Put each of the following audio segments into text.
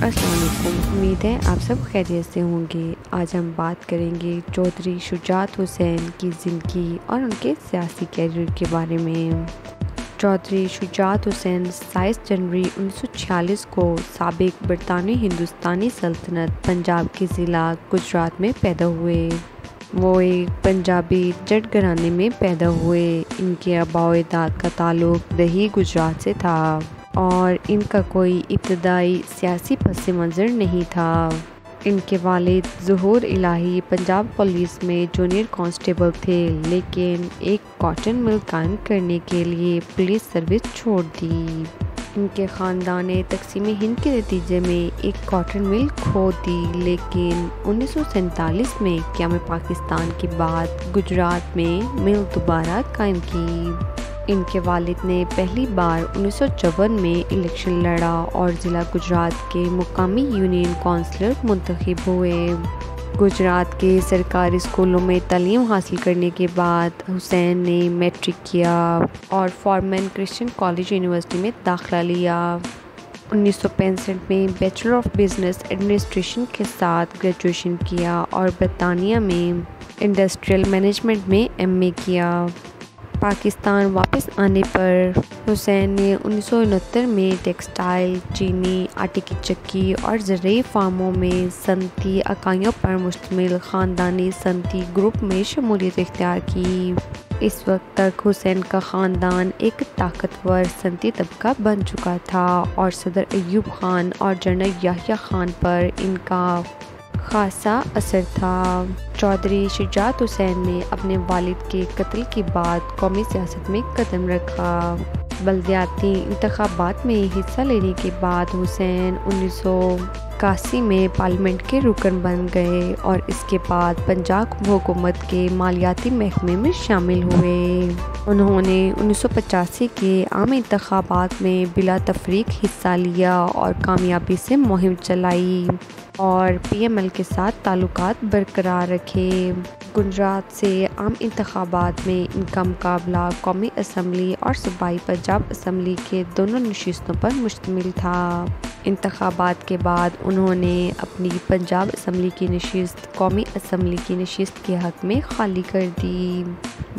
السلام علیکم، امید ہے آپ سب خیریت سے ہوں گے۔ آج ہم بات کریں گے چودھری شجاعت حسین کی زندگی اور ان کے سیاسی کیریئر کے بارے میں۔ چودھری شجاعت حسین 27 جنوری 1946 کو سابق برطانوی ہندوستانی سلطنت پنجاب کے ضلع گجرات میں پیدا ہوئے۔ وہ ایک پنجابی جٹ گھرانے میں پیدا ہوئے۔ ان کے آباء و اجداد کا تعلق دیہی گجرات سے تھا اور ان کا کوئی ابتدائی سیاسی پس منظر نہیں تھا۔ ان کے والد ظہور الہی پنجاب پولیس میں جونیئر کانسٹیبل تھے، لیکن ایک کاٹن مل قائم کرنے کے لیے پولیس سروس چھوڑ دی۔ ان کے خاندان نے تقسیم ہند کے نتیجے میں ایک کاٹن مل کھو دی، لیکن 1947 میں قیام پاکستان کے بعد گجرات میں مل دوبارہ قائم کی۔ ان کے والد نے پہلی بار 1954 میں الیکشن لڑا اور ضلع گجرات کے مقامی یونین کونسلر منتخب ہوئے۔ گجرات کے سرکاری اسکولوں میں تعلیم حاصل کرنے کے بعد حسین نے میٹرک کیا اور فورمن کرسچن کالج یونیورسٹی میں داخلہ لیا۔ 1965 میں بیچلر آف بزنس ایڈمنسٹریشن کے ساتھ گریجویشن کیا اور برطانیہ میں انڈسٹریل مینجمنٹ میں ایم اے کیا۔ پاکستان واپس آنے پر حسین نے 1969 میں ٹیکسٹائل، چینی، آٹے کی چکی اور زرعی فارموں میں صنعتی اکائیوں پر مشتمل خاندانی صنعتی گروپ میں شمولیت اختیار کی۔ اس وقت تک حسین کا خاندان ایک طاقتور صنعتی طبقہ بن چکا تھا اور صدر ایوب خان اور جنرل یحییٰ خان پر ان کا خاصا اثر تھا۔ چودھری شجاعت حسین نے اپنے والد کے قتل کے بعد قومی سیاست میں قدم رکھا۔ بلدیاتی انتخابات میں حصہ لینے کے بعد حسین 1981 میں پارلیمنٹ کے رکن بن گئے اور اس کے بعد پنجاب حکومت کے مالیاتی محکمے میں شامل ہوئے۔ انہوں نے 1985 کے عام انتخابات میں بلا تفریق حصہ لیا اور کامیابی سے مہم چلائی اور پی ایم ایل کے ساتھ تعلقات برقرار رکھے۔ گجرات سے عام انتخابات میں ان کا مقابلہ قومی اسمبلی اور صوبائی پنجاب اسمبلی کے دونوں نشستوں پر مشتمل تھا۔ انتخابات کے بعد انہوں نے اپنی پنجاب اسمبلی کی نشست قومی اسمبلی کی نشست کے حق میں خالی کر دی۔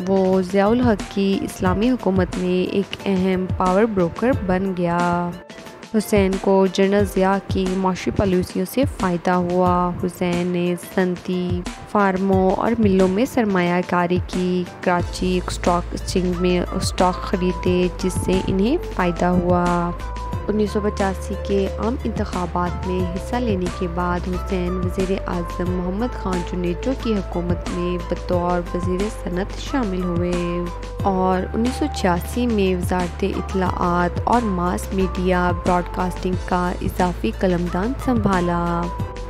وہ ضیاء الحق کی اسلامی حکومت میں ایک اہم پاور بروکر بن گیا۔ حسین کو جنرل ضیاء کی معاشی پالیسیوں سے فائدہ ہوا۔ حسین نے صنعتی فارموں اور ملوں میں سرمایہ کاری کی، کراچی اسٹاک ایکسچینج میں اسٹاک خریدے جس سے انہیں فائدہ ہوا۔ 1985 کے عام انتخابات میں حصہ لینے کے بعد حسین وزیر اعظم محمد خان جنیجو کی حکومت میں بطور وزیر صنعت شامل ہوئے اور 1986 میں وزارت اطلاعات اور ماس میڈیا براڈ کاسٹنگ کا اضافی قلمدان سنبھالا۔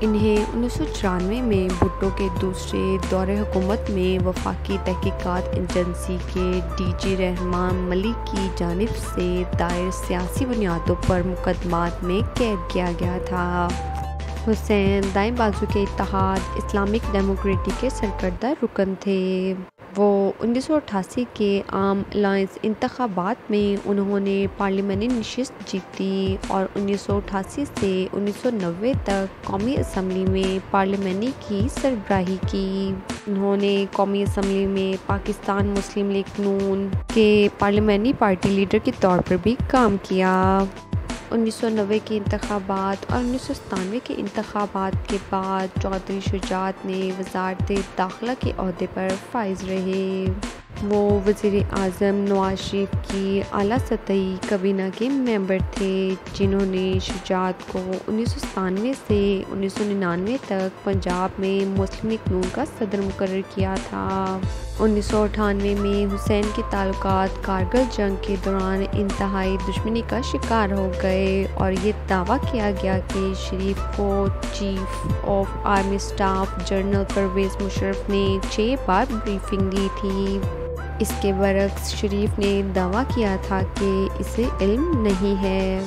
انہیں 1994 میں بھٹو کے دوسرے دور حکومت میں وفاقی تحقیقات ایجنسی کے ڈی جی رحمان ملک کی جانب سے دائر سیاسی بنیادوں پر مقدمات میں قید کیا گیا تھا۔ حسین دائیں بازو کے اتحاد اسلامک ڈیموکریٹک کے سرکردہ رکن تھے۔ وہ 1988 کے عام الائنس انتخابات میں انہوں نے پارلیمانی نشست جیتی اور 1988 سے 1990 تک قومی اسمبلی میں پارلیمانی کی سربراہی کی۔ انہوں نے قومی اسمبلی میں پاکستان مسلم لیگ نون کے پارلیمانی پارٹی لیڈر کے طور پر بھی کام کیا۔ 1990 کے انتخابات اور 1997 کے انتخابات کے بعد چودھری شجاعت نے وزارت داخلہ کے عہدے پر فائز رہے۔ وہ وزیر اعظم نواز شریف کی اعلیٰ سطحی کابینہ کے ممبر تھے، جنہوں نے شجاعت کو 1997 سے 1999 تک پنجاب میں مسلم لیگ نون کا صدر مقرر کیا تھا۔ 1998 میں حسین کے تعلقات کارگل جنگ کے دوران انتہائی دشمنی کا شکار ہو گئے اور یہ دعویٰ کیا گیا کہ شریف کو chief of army staff general Pervez Musharraf نے 6 بار بریفنگ دی تھی۔ اس کے برعکس شریف نے دعویٰ کیا تھا کہ اسے علم نہیں ہے۔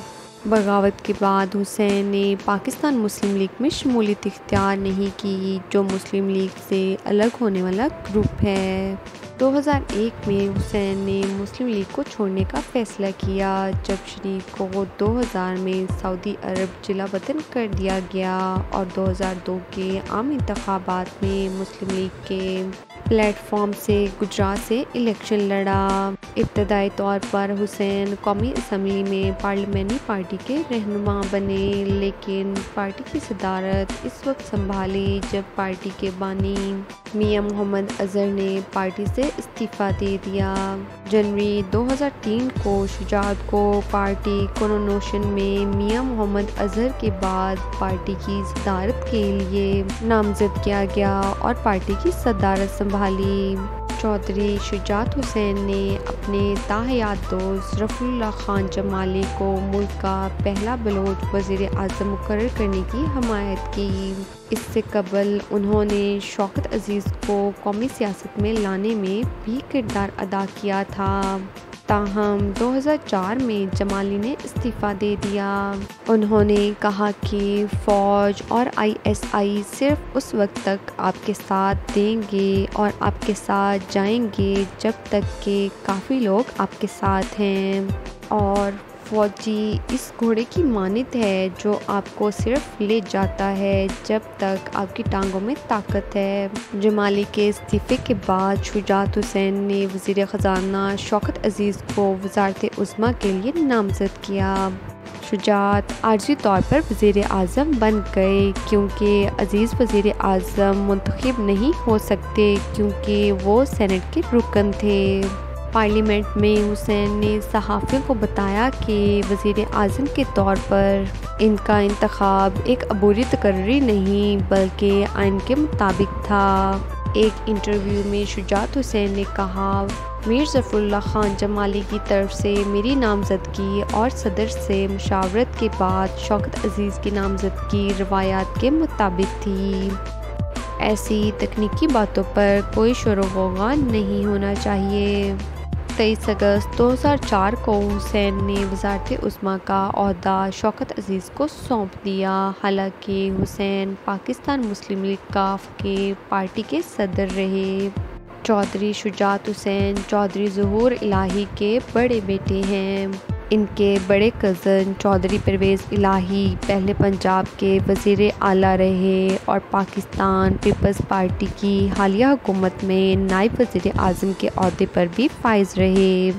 بغاوت کے بعد حسین نے پاکستان مسلم لیگ میں شمولیت اختیار نہیں کی، جو مسلم لیگ سے الگ ہونے والا گروپ ہے۔ 2001 میں حسین نے مسلم لیگ کو چھوڑنے کا فیصلہ کیا جب شریف کو 2000 میں سعودی عرب جلا وطن کر دیا گیا اور 2002 کے عام انتخابات میں مسلم لیگ کے پلیٹ فارم سے گجرات سے الیکشن لڑا۔ ابتدائی طور پر حسین قومی اسمبلی میں پارلیمانی پارٹی کے رہنما بنے، لیکن پارٹی کی صدارت اس وقت سنبھالی جب پارٹی کے بانی میاں محمد اظہر نے پارٹی سے استعفیٰ دے دیا۔ جنوری 2003 کو شجاعت کو پارٹی کونونوشن میں میاں محمد اظہر کے بعد پارٹی کی صدارت کے لیے نامزد کیا گیا اور پارٹی کی صدارت سنبھالی۔ چودھری شجاعت حسین نے اپنے تاحیات دوست رفیع اللہ خان جمالی کو ملک کا پہلا بلوچ وزیر اعظم مقرر کرنے کی حمایت کی۔ اس سے قبل انہوں نے شوکت عزیز کو قومی سیاست میں لانے میں بھی کردار ادا کیا تھا، تاہم 2004 میں جمالی نے استعفیٰ دے دیا۔ انہوں نے کہا کہ فوج اور ISI صرف اس وقت تک آپ کے ساتھ دیں گے اور آپ کے ساتھ جائیں گے جب تک کہ کافی لوگ آپ کے ساتھ ہیں، اور فوجی اس گھوڑے کی مانند ہے جو آپ کو صرف لے جاتا ہے جب تک آپ کی ٹانگوں میں طاقت ہے۔ جمالی کے استعفے کے بعد شجاعت حسین نے وزیر خزانہ شوکت عزیز کو وزارت عظمیٰ کے لیے نامزد کیا۔ شجاعت عارضی طور پر وزیر اعظم بن گئے کیونکہ عزیز وزیر اعظم منتخب نہیں ہو سکتے کیونکہ وہ سینٹ کے رکن تھے۔ پارلیمنٹ میں حسین نے صحافیوں کو بتایا کہ وزیر اعظم کے طور پر ان کا انتخاب ایک عبوری تقرری نہیں بلکہ آئین کے مطابق تھا۔ ایک انٹرویو میں شجاعت حسین نے کہا، میر ظفر اللہ خان جمالی کی طرف سے میری نامزدگی اور صدر سے مشاورت کے بعد شوکت عزیز کی نامزدگی روایات کے مطابق تھی۔ ایسی تکنیکی باتوں پر کوئی شور و غوغا نہیں ہونا چاہیے۔ 23 اگست 2004 کو حسین نے وزارت عظمیٰ کا عہدہ شوکت عزیز کو سونپ دیا، حالانکہ حسین پاکستان مسلم لیگ کاف کے پارٹی کے صدر رہے۔ چودھری شجاعت حسین چودھری ظہور الہی کے بڑے بیٹے ہیں۔ ان کے بڑے کزن چودھری پرویز الہی پہلے پنجاب کے وزیر اعلیٰ رہے اور پاکستان پیپلز پارٹی کی حالیہ حکومت میں نائب وزیر اعظم کے عہدے پر بھی فائز رہے۔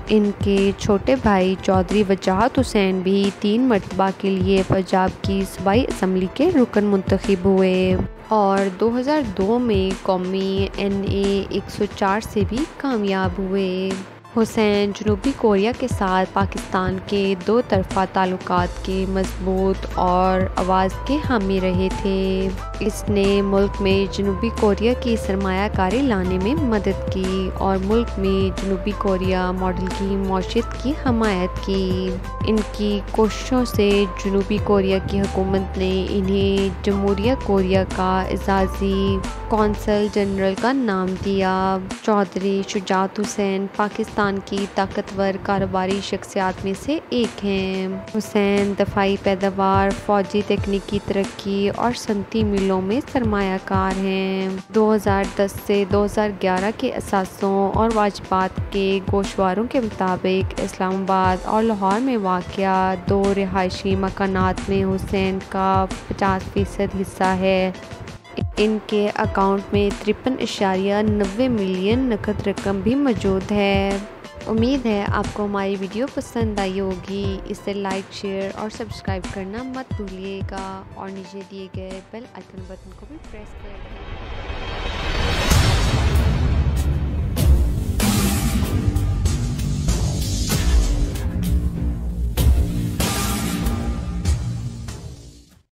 ان کے چھوٹے بھائی چودھری وجاہت حسین بھی 3 مرتبہ کے لیے پنجاب کی صوبائی اسمبلی کے رکن منتخب ہوئے اور 2002 میں قومی NA 104 سے بھی کامیاب ہوئے۔ حسین جنوبی کوریا کے ساتھ پاکستان کے 2 طرفہ تعلقات کے مضبوط اور آواز کے حامی رہے تھے۔ اس نے ملک میں جنوبی کوریا کی سرمایہ کاری لانے میں مدد کی اور ملک میں جنوبی کوریا ماڈل کی معیشت کی حمایت کی۔ ان کی کوششوں سے جنوبی کوریا کی حکومت نے انہیں جمہوریہ کوریا کا اعزازی قونصل جنرل کا نام دیا۔ چودھری شجاعت حسین پاکستان کی طاقتور کاروباری شخصیات میں سے ایک ہیں۔ حسین دفاعی پیداوار، فوجی تکنیکی ترقی اور صنعتی ملوں میں سرمایہ کار ہیں۔ 2010 سے 2011 کے اثاثوں اور واجبات کے گوشواروں کے مطابق اسلام آباد اور لاہور میں واقع 2 رہائشی مکانات میں حسین کا 50% حصہ ہے۔ ان کے اکاؤنٹ میں 53.90 ملین نقد رقم بھی موجود ہے۔ امید ہے آپ کو ہماری ویڈیو پسند آئی ہوگی۔ اسے لائک، شیئر اور سبسکرائب کرنا مت بھولیے گا اور نیچے دیے گئے بیل آئیکن بٹن کو بھی پریس کریں۔